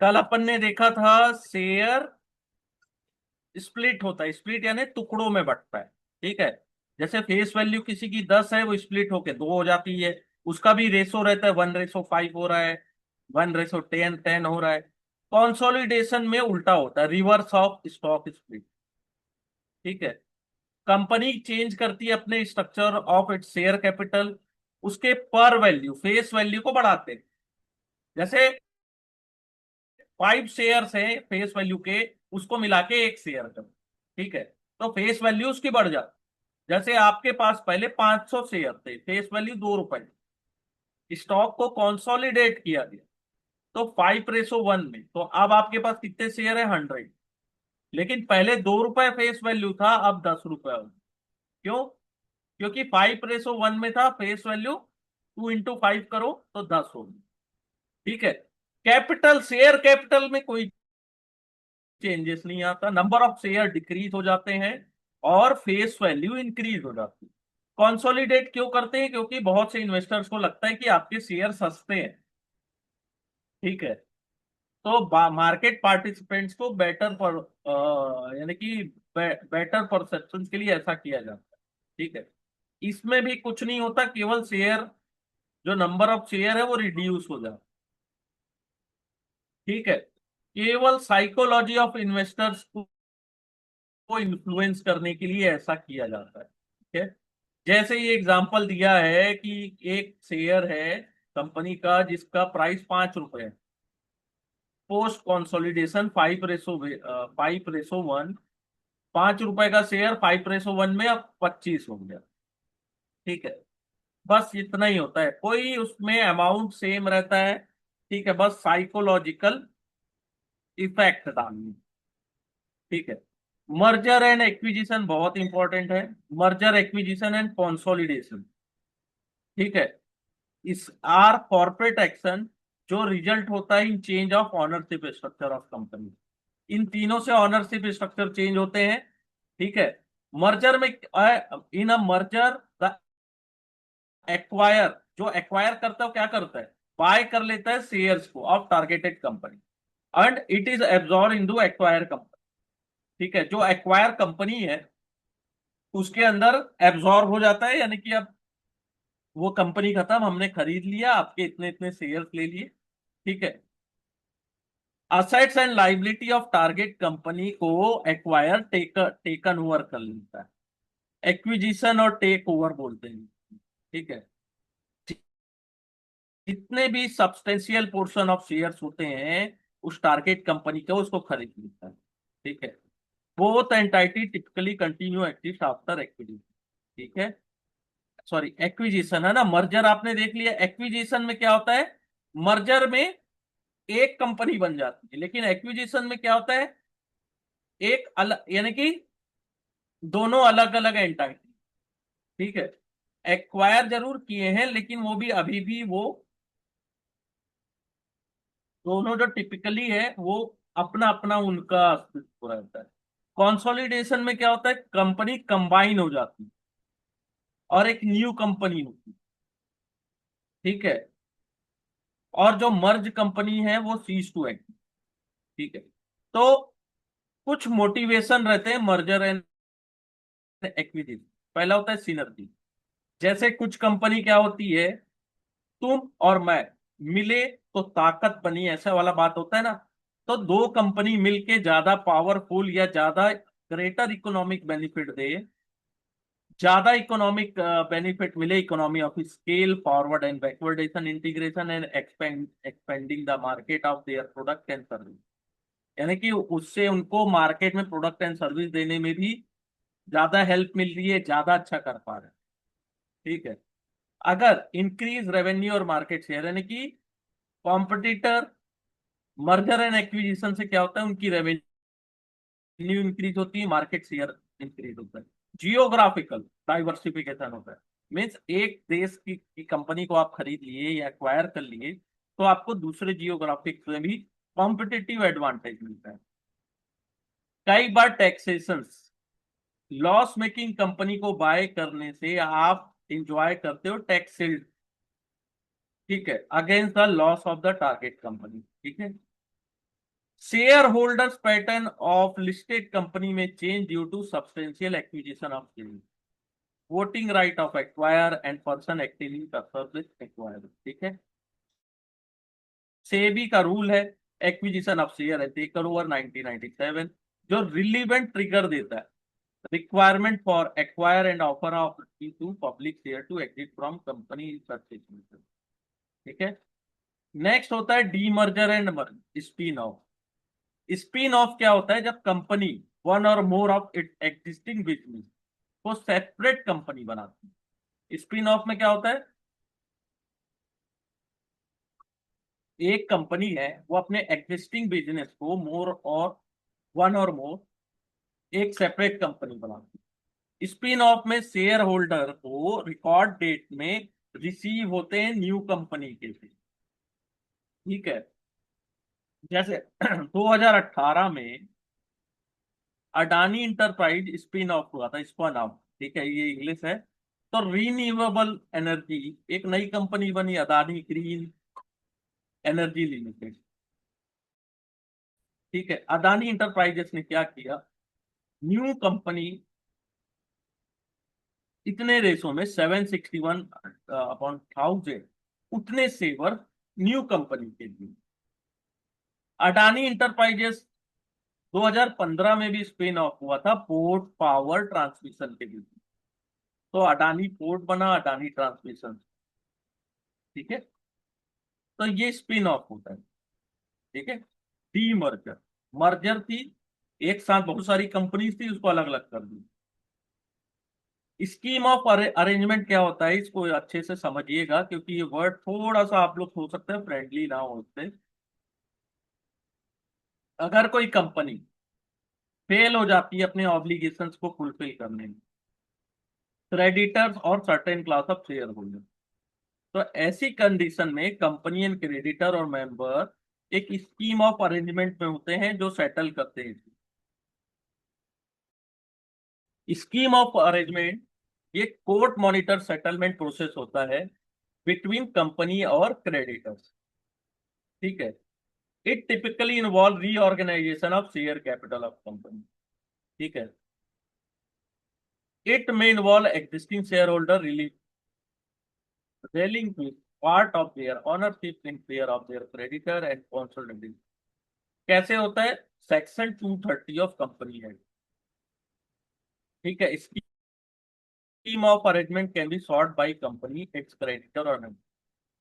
कल अपन ने देखा था शेयर स्प्लिट होता है, स्प्लिट यानी टुकड़ों में बंटता है। ठीक है। जैसे फेस वैल्यू किसी की 10 है, वो स्प्लिट होके 2 हो जाती है। उसका भी रेशो रहता है, 1:5 हो रहा है, 1:10 हो रहा है। कॉन्सोलिडेशन में उल्टा होता है, रिवर्स ऑफ स्टॉक स्प्लिट। ठीक है। कंपनी चेंज करती है अपने structure of its share capital, उसके पर वैल्यू फेस वैल्यू को बढ़ाते हैं। जैसे 5 शेयर्स है फेस वैल्यू के, उसको मिला के एक शेयर कर। ठीक है। तो फेस वैल्यू उसकी बढ़ जाती। जैसे आपके पास पहले 500 शेयर थे, फेस वैल्यू ₹2, स्टॉक को कंसोलिडेट किया गया तो 5:1 में, तो अब आपके पास कितने शेयर है? 100। लेकिन पहले ₹2 फेस वैल्यू था, अब ₹10 हो। क्यों? क्योंकि 5:1 में था फेस वैल्यू, 2 × 5 करो तो 10 होगी। ठीक है। कैपिटल, शेयर कैपिटल में कोई चेंजेस नहीं आता, नंबर ऑफ शेयर डिक्रीज हो जाते हैं और फेस वैल्यू इंक्रीज हो जाती है। कंसोलिडेट क्यों करते हैं? क्योंकि बहुत से इन्वेस्टर्स को लगता है कि आपके शेयर सस्ते हैं। ठीक है। तो मार्केट पार्टिसिपेंट्स को बेटर पर यानी कि बेटर परसेप्शन के लिए ऐसा किया जाता है। ठीक है। इसमें भी कुछ नहीं होता, केवल शेयर, जो नंबर ऑफ शेयर है वो रिड्यूस हो जाता है। ठीक है। केवल साइकोलॉजी ऑफ इन्वेस्टर्स को इन्फ्लुएंस करने के लिए ऐसा किया जाता है। ठीक है। जैसे ये एग्जांपल दिया है कि एक शेयर है कंपनी का जिसका प्राइस ₹5 है, पोस्ट कंसोलिडेशन 5:1, ₹5 का शेयर 5:1 में अब 25 हो गया। ठीक है। बस इतना ही होता है, कोई उसमें अमाउंट सेम रहता है। ठीक है, बस साइकोलॉजिकल इफेक्ट डालनी। ठीक है। मर्जर एंड एक्विजिशन बहुत इंपॉर्टेंट है। Merger acquisition and consolidation. ठीक है। इस आर कॉर्पोरेट एक्शन जो रिजल्ट होता है in change of ownership structure of company. इन तीनों से ऑनरशिप स्ट्रक्चर चेंज होते हैं। ठीक है। मर्जर में, इन अ मर्जर द एक्वायर, जो एक्वायर करता है वो क्या करता है? बाय कर लेता है शेयर्स को of targeted company and it is absorb into acquire company. ठीक है। जो एक्वायर कंपनी है उसके अंदर एब्जॉर्ब हो जाता है, यानी कि अब वो कंपनी खत्म, हमने खरीद लिया, आपके इतने इतने शेयर्स ले लिए। ठीक है। Assets and liability of target company को एक्वायर टेकन ओवर कर लेता है। एक्विजिशन और टेक ओवर बोलते हैं। ठीक है। जितने भी सब्सटेंशियल पोर्शन ऑफ शेयर्स होते हैं उस टारगेट कंपनी के, उसको खरीद लेता है। ठीक है। Both entity typically continue exist after acquisition. ठीक है। सॉरी, एक्विजिशन है ना, मर्जर आपने देख लिया। एक्विजिशन में क्या होता है? मर्जर में एक कंपनी बन जाती है, लेकिन एक्विजिशन में क्या होता है? एक अलग, यानी कि दोनों अलग अलग एंटाइटी। ठीक है। एक्वायर जरूर किए हैं, लेकिन वो भी अभी भी वो दोनों जो टिपिकली है वो अपना अपना उनका अस्तित्व रहता है। कंसोलिडेशन में क्या होता है? कंपनी कंबाइन हो जाती है और एक न्यू कंपनी होती है। ठीक है। और जो मर्ज कंपनी है वो सीज टू एक्ट। ठीक है। तो कुछ मोटिवेशन रहते हैं मर्जर एंड एक्विजिशन। पहला होता है सिनर्जी। जैसे कुछ कंपनी क्या होती है, तुम और मैं मिले तो ताकत बनी, ऐसा वाला बात होता है ना। तो दो कंपनी मिलके ज्यादा पावरफुल या ज्यादा ग्रेटर इकोनॉमिक बेनिफिट दे, ज्यादा इकोनॉमिक बेनिफिट मिले, economy of scale, forward and backwardation integration and expanding the market of their product and service. यानी कि उससे उनको मार्केट में प्रोडक्ट एंड सर्विस देने में भी ज्यादा हेल्प मिल रही है, ज्यादा अच्छा कर पा रहे हैं। ठीक है। अगर इंक्रीज रेवेन्यू और मार्केट शेयर, यानी कि कॉम्पिटिटर, मर्जर एंड एक्विजिशन से क्या होता है? उनकी रेवेन्यू इंक्रीज होती है, मार्केट शेयर इंक्रीज होता है। जियोग्राफिकल डाइवर्सिफिकेशन होता है। मीन्स एक देश की कंपनी को आप खरीद लिए या एक्वायर कर लिए तो आपको दूसरे जियोग्राफिक में भी कॉम्पिटिटिव एडवांटेज मिलता है। कई बार टैक्सेशन, लॉस मेकिंग कंपनी को बाय करने से आप इंजॉय करते हो टैक्स शील्ड। ठीक है, against the loss of the target company. ठीक है। Share holders pattern of listed company में change due to substantial acquisition of share, voting right of acquire and person acting in acquire. ठीक है, सेबी का rule है acquisition of share है taker over 1997, जो relevant trigger देता है requirement for acquire and offer of to public share to exit from company. ठीक है, नेक्स्ट होता है demerger and spin off. Spin off क्या होता है, जब कंपनी वन और more of it existing business को सेपरेट कंपनी बनाती है। स्पिन ऑफ में क्या होता है, एक कंपनी है वो अपने एग्जिस्टिंग बिजनेस को मोर और वन और मोर एक सेपरेट कंपनी बनाती है। स्पिन ऑफ में शेयर होल्डर को रिकॉर्ड डेट में रिसीव होते हैं न्यू कंपनी के से। ठीक है, जैसे 2018 में अडानी इंटरप्राइज स्पिन ऑफ हुआ था, स्पन ऑफ। ठीक है, ये इंग्लिश है। तो रीन्यूएबल एनर्जी एक नई कंपनी बनी, अदानी ग्रीन एनर्जी लिमिटेड। ठीक है, अदानी इंटरप्राइजेस ने क्या किया, न्यू कंपनी इतने रेशो में 761 अपॉन 1000 उतने सेवर न्यू कंपनी के लिए। अडानी इंटरप्राइजेस 2015 में भी स्पिन ऑफ हुआ था पोर्ट पावर ट्रांसमिशन के लिए, तो अडानी पोर्ट बना, अडानी ट्रांसमिशन। ठीक है, तो ये स्पिन ऑफ होता है। ठीक है, डी मर्जर, मर्जर थी एक साथ बहुत सारी कंपनीज थी, उसको अलग अलग कर दी। स्कीम ऑफ अरेंजमेंट क्या होता है, इसको अच्छे से समझिएगा क्योंकि ये वर्ड थोड़ा सा आप लोग हो सकते हैं फ्रेंडली ना हो उससे। अगर कोई कंपनी फेल हो जाती है अपने ऑब्लिगेशंस को फुलफिल करने में, क्रेडिटर्स और certain class of shareholder, तो ऐसी कंडीशन में कंपनी एंड क्रेडिटर और मेंबर एक स्कीम ऑफ अरेंजमेंट में होते हैं जो सेटल करते हैं। स्कीम ऑफ अरेंजमेंट ये कोर्ट मॉनिटर सेटलमेंट प्रोसेस होता है बिटवीन कंपनी और क्रेडिटर्स। ठीक है, it typically involve reorganisation of share capital of company. ठीक है, इट में involve existing shareholder relinquish part of their ownership in favor of their creditor and consolidating। कैसे होता है, सेक्शन 230 ऑफ कंपनी है। ठीक है, scheme of arrangement can be sort by company it's creditor और नहीं।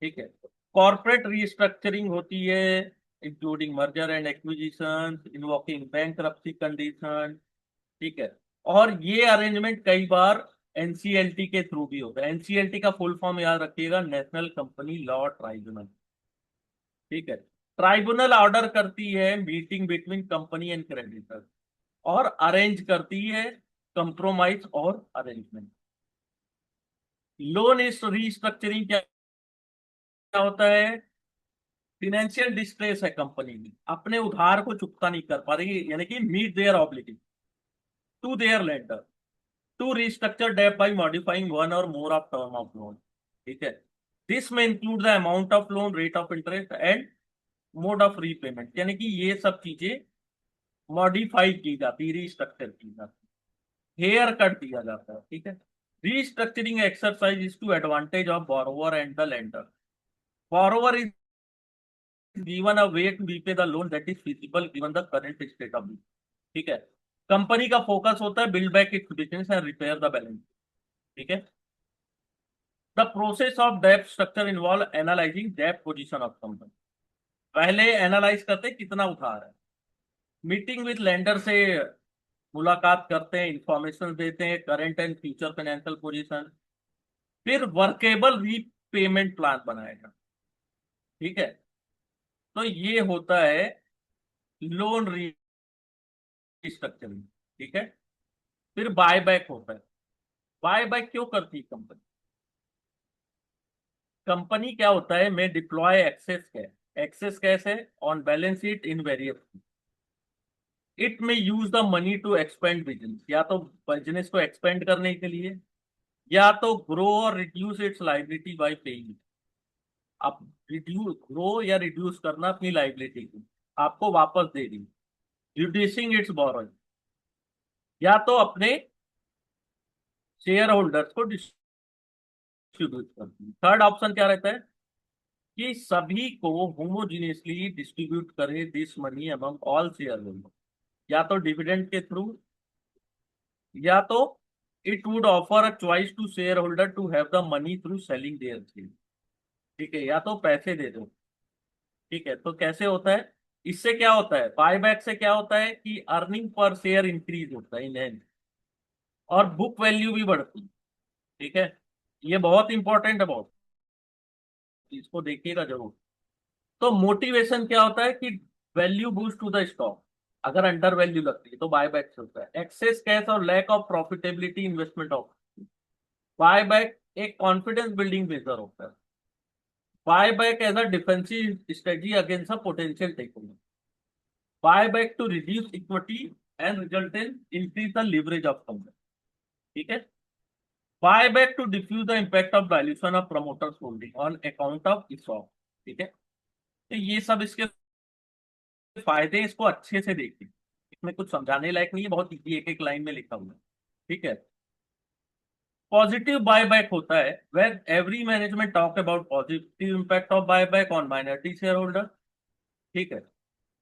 ठीक है, कॉर्पोरेट रीस्ट्रक्चरिंग होती है including merger and acquisition, invoking bankruptcy condition. ठीक है, और ये अरेंजमेंट कई बार एनसीएलटी के थ्रू भी होता है। एनसीएलटी का फुल फॉर्म याद रखिएगा, नेशनल कंपनी लॉ ट्राइब्यूनल। ठीक है, ट्राइब्यूनल ऑर्डर करती है meeting between company and creditor और अरेंज करती है कंप्रोमाइज और अरेंजमेंट। लोन रीस्ट्रक्चरिंग क्या होता है, फिनेंशियल डिस्ट्रेस है कंपनी में, अपने उधार को चुकता नहीं कर पा रही, यानी कि meet their obligation to their lender to restructure debt by modifying one or more of term of loan। ठीक है, दिस में include the amount of loan, rate of interest and mode of repayment, यानी कि ये सब चीजें modify की जाती, रीस्ट्रक्चर की जाती, हेयर कट दिया जाता है। ठीक है, restructuring exercise is to advantage of borrower and the lender. Borrower is given a way to repay the loan that is feasible given the current state of. ठीक है, कंपनी का फोकस होता है build back it's business and repair the balance. ठीक है, the process of dept structure involve analysing dept position of company. पहले analyse करते हैं कितना उधार है, मीटिंग विद लेंडर से मुलाकात करते हैं, इंफॉर्मेशन देते हैं current and future financial position, फिर वर्केबल रीपेमेंट प्लान बनाएगा। ठीक है, तो ये होता है लोन रीस्ट्रक्चरिंग। ठीक है, फिर बायबैक होता है। बायबैक क्यों करती है कंपनी, कंपनी क्या होता है में deploy excess cash, excess cash है on balance sheet in various, it में use the money to expand business, या तो बिजनेस को एक्सपेंड करने के लिए, या तो ग्रो और reduce it's liability bye paying. अब रिड्यूस, ग्रो या रिड्यूस करना अपनी लाइबिलिटी को, आपको वापस दे दी, रिड्यूसिंग इट्स बोरोइंग, या तो अपने शेयर होल्डर्स को डिस्ट्रीब्यूट करती है। थर्ड ऑप्शन क्या रहता है कि सभी को होमोजीनियसली डिस्ट्रीब्यूट करे this money among all shareholder, या तो डिविडेंड के थ्रू, या तो it would offer a choice to shareholder to have the money through selling their share. ठीक है, या तो पैसे दे दो। ठीक है, तो कैसे होता है, इससे क्या होता है, बायबैक से क्या होता है कि अर्निंग पर शेयर इंक्रीज होता है इन एंड, और बुक वैल्यू भी बढ़ती है। ठीक है, ये बहुत इंपॉर्टेंट है, बहुत, इसको देखिएगा जरूर। तो मोटिवेशन क्या होता है कि value boost to the stock, अगर अंडर वैल्यू लगती है तो बायबैक से होता है। एक्सेस कैश और lack of profitability investment of, buyback एक कॉन्फिडेंस बिल्डिंग मेजर होता है। Buyback as a defensive strategy against a potential takeover, buyback to reduce equity and result in increase the leverage of company. ठीक है, buyback to diffuse the impact of valuation of promoters holding on account of stock. ठीक है, तो ये सब इसके फायदे, इसको अच्छे से देखिए, इसमें कुछ समझाने लायक नहीं है, बहुत इजी एक एक लाइन में लिखा हुआ है। ठीक है, पॉजिटिव बायबैक होता है where every management talk about positive impact of buyback on minority shareholder. ठीक है,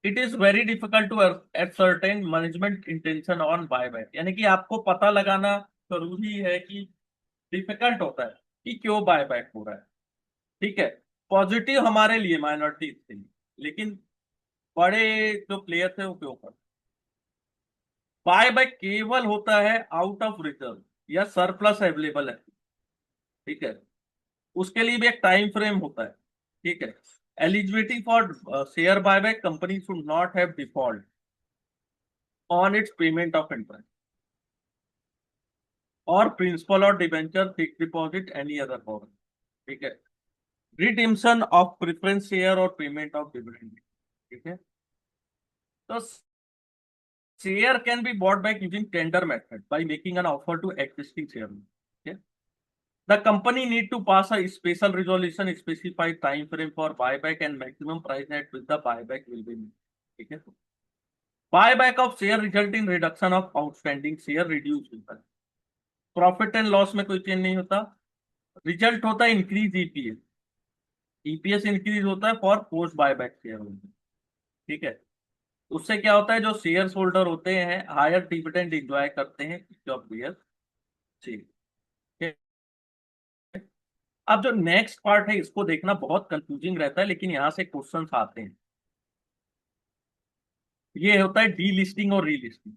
it is very difficult to ascertain management intention on buyback, यानी कि आपको पता लगाना जरूरी है कि डिफिकल्ट होता है कि क्यों बायबैक हो रहा है। ठीक है, पॉजिटिव हमारे लिए, माइनॉरिटी के लिए, लेकिन बड़े जो प्लेयर्स है वो क्यों करते, बाय बाय केवल होता है आउट ऑफ रिजर्व या सरप्लस अवेलेबल है। ठीक है, उसके लिए भी एक टाइम फ्रेम होता है। ठीक है, eligibility for share buyback, company should not have default on it's payment of interest और प्रिंसिपल और debenture, fix deposit, any other borrowing. ठीक है, रिडिम्पशन ऑफ प्रेफरेंस शेयर और पेमेंट ऑफ डिविडेंड। ठीक है, तो share can be bought back using tender method by making an offer to existing shareholders. Okay? The company need to pass a special resolution specified time frame for buyback and maximum price at which the buyback will be made. ठीक है, buyback of share result in reduction of outstanding share reduce होता है, profit and loss में कोई change नहीं होता, result होता है इंक्रीज ईपीएस, ईपीएस इंक्रीज होता है for post buyback share holder. ठीक है, उससे क्या होता है, जो शेयर होल्डर होते हैं हायर डिविडेंड एंजॉय करते हैं जब शेयर। ठीक है, अब जो नेक्स्ट पार्ट है इसको देखना बहुत कंफ्यूजिंग रहता है, लेकिन यहां से क्वेश्चंस आते हैं। ये होता है डी लिस्टिंग और रीलिस्टिंग।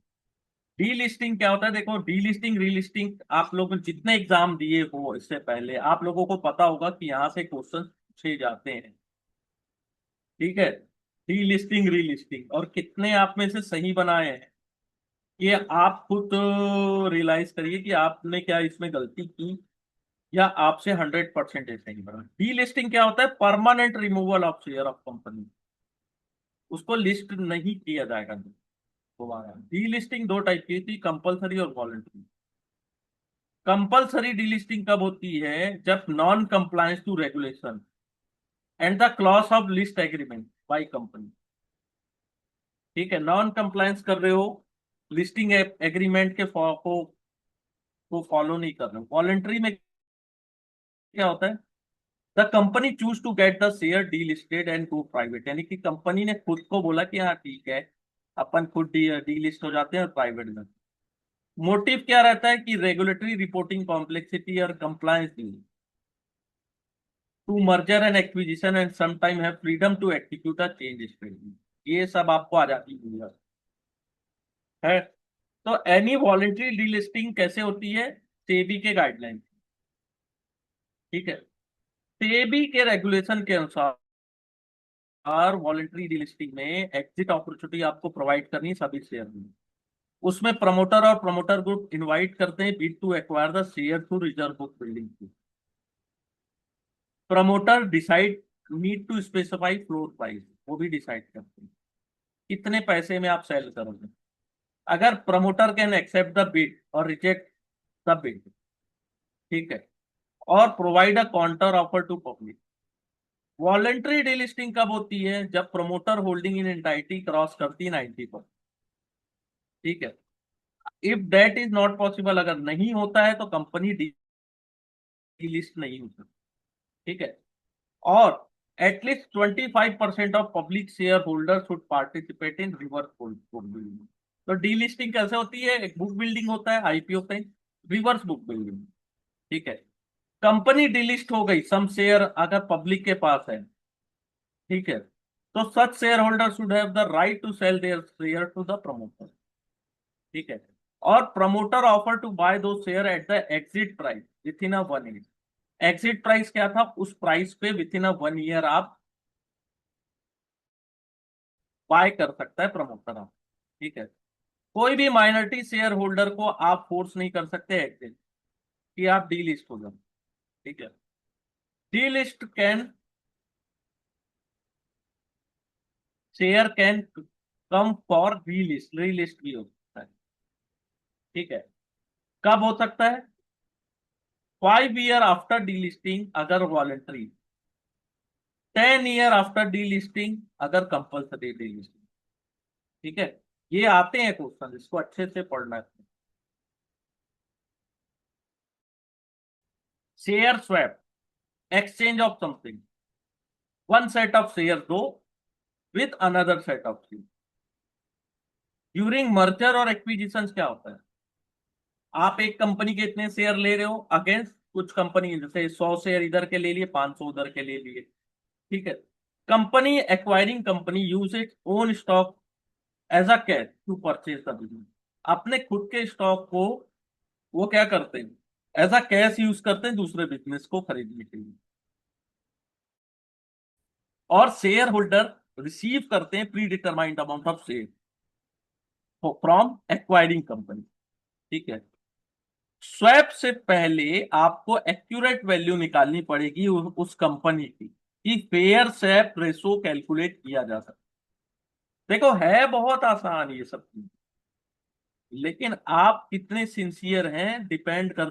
डी लिस्टिंग क्या होता है, देखो, डी लिस्टिंग रीलिस्टिंग आप लोग जितने एग्जाम दिए हो इससे पहले आप लोगों को पता होगा कि यहाँ से क्वेश्चन पूछे जाते हैं। ठीक है, डी लिस्टिंग रीलिस्टिंग, और कितने आप में से सही बनाए हैं ये आप खुद रियलाइज करिए कि आपने क्या इसमें गलती की, या आपसे 100% ऐसे ही बना। डी लिस्टिंग क्या होता है, permanent removal of share of company, उसको लिस्ट नहीं किया जाएगा दोबारा। डीलिस्टिंग दो टाइप की थी, कंपलसरी और वॉलंटरी। कंपलसरी डीलिस्टिंग कब होती है, जब non compliance to regulation and the clause of list agreement by company. ठीक है, नॉन कंप्लायंस कर रहे हो, लिस्टिंग एग्रीमेंट के को फॉलो नहीं कर रहे हो। वॉलंटरी में क्या होता है, the company choose to get the share delisted and go private, यानी कि कंपनी ने खुद को बोला कि हाँ ठीक है, अपन खुद डीलिस्ट हो जाते हैं और प्राइवेट में। मोटिव क्या रहता है कि रेगुलेटरी रिपोर्टिंग कॉम्प्लेक्सिटी और compliance to merger and acquisition and some time have freedom to execute a change strategy, ये सब आपको आजादी मिल जाती है। तो एनी वॉलंटरी डीलिस्टिंग कैसे होती है, सेबी के गाइडलाइन। ठीक है, सेबी के रेगुलेशन के अनुसार वॉलंटरी डीलिस्टिंग में एग्जिट अपॉर्चुनिटी आपको प्रोवाइड करनी है सभी शेयर में। उसमें प्रमोटर और प्रमोटर ग्रुप इनवाइट करते हैं bid to acquire the share through reserve book building. Promoter decide need to specify floor price, वो भी डिसाइड करते हैं कितने पैसे में आप सेल करोगे। अगर promoter can accept the bid और रिजेक्ट द बिड। ठीक है, और provide a counter offer to public, voluntary delisting कब होती है? जब promoter holding in entity cross करती है 90 पर। ठीक है। If that is not possible, अगर नहीं होता है तो कंपनी डीलिस्ट नहीं हो सकती। ठीक है। और at least 25% of public share holder should participate in reverse book building. तो डीलिस्टिंग कैसे होती है? एक बुक बिल्डिंग होता है, आईपीओ का, रिवर्स बुक बिल्डिंग। ठीक है। कंपनी डिलिस्ट हो गई, सम शेयर अगर पब्लिक के पास है, ठीक है, तो such shareholder should have the right to sell their share to the promoter. ठीक है। और प्रमोटर ऑफर टू बाय दो share at the exit price within a 1 year. Exit price क्या था? उस प्राइस पे विथ इन अ 1 ईयर आप buy कर सकता है प्रमोटर आप। ठीक है। कोई भी माइनॉरिटी शेयर होल्डर को आप फोर्स नहीं कर सकते एग्जिट कि आप डीलिस्ट हो जाओ। ठीक है। Delist can, share can come for relist, relist भी हो सकता है। ठीक है। कब हो सकता है? 5 ईयर आफ्टर डीलिस्टिंग अगर वॉलेंट्री, 10 ईयर आफ्टर डीलिस्टिंग अगर कंपल्सरी डीलिस्टिंग। ठीक है। ये आते हैं क्वेश्चन, इसको अच्छे से पढ़ना है। Share swap, exchange of something, one set of share दो with another set of share. During merger और एक्विजिशन क्या होता है? आप एक कंपनी के इतने शेयर ले रहे हो अगेंस्ट कुछ कंपनी, जैसे 100 शेयर इधर के ले लिए, 500 उधर के ले लिए। ठीक है। Company acquiring company use it own stock as a cash to purchase the business. अपने खुद के स्टॉक को वो क्या करते हैं? एज अ कैश यूज करते हैं दूसरे बिजनेस को खरीदने के लिए। और शेयर होल्डर रिसीव करते हैं pre determined amount of share from acquiring company. ठीक है। स्वैप से पहले आपको एक्यूरेट वैल्यू निकालनी पड़ेगी उस कंपनी की, कि फेयर स्वैप रेशो कैलकुलेट किया जा सकता। देखो है बहुत आसान ये सब चीज, लेकिन आप कितने सिंसियर हैं डिपेंड करता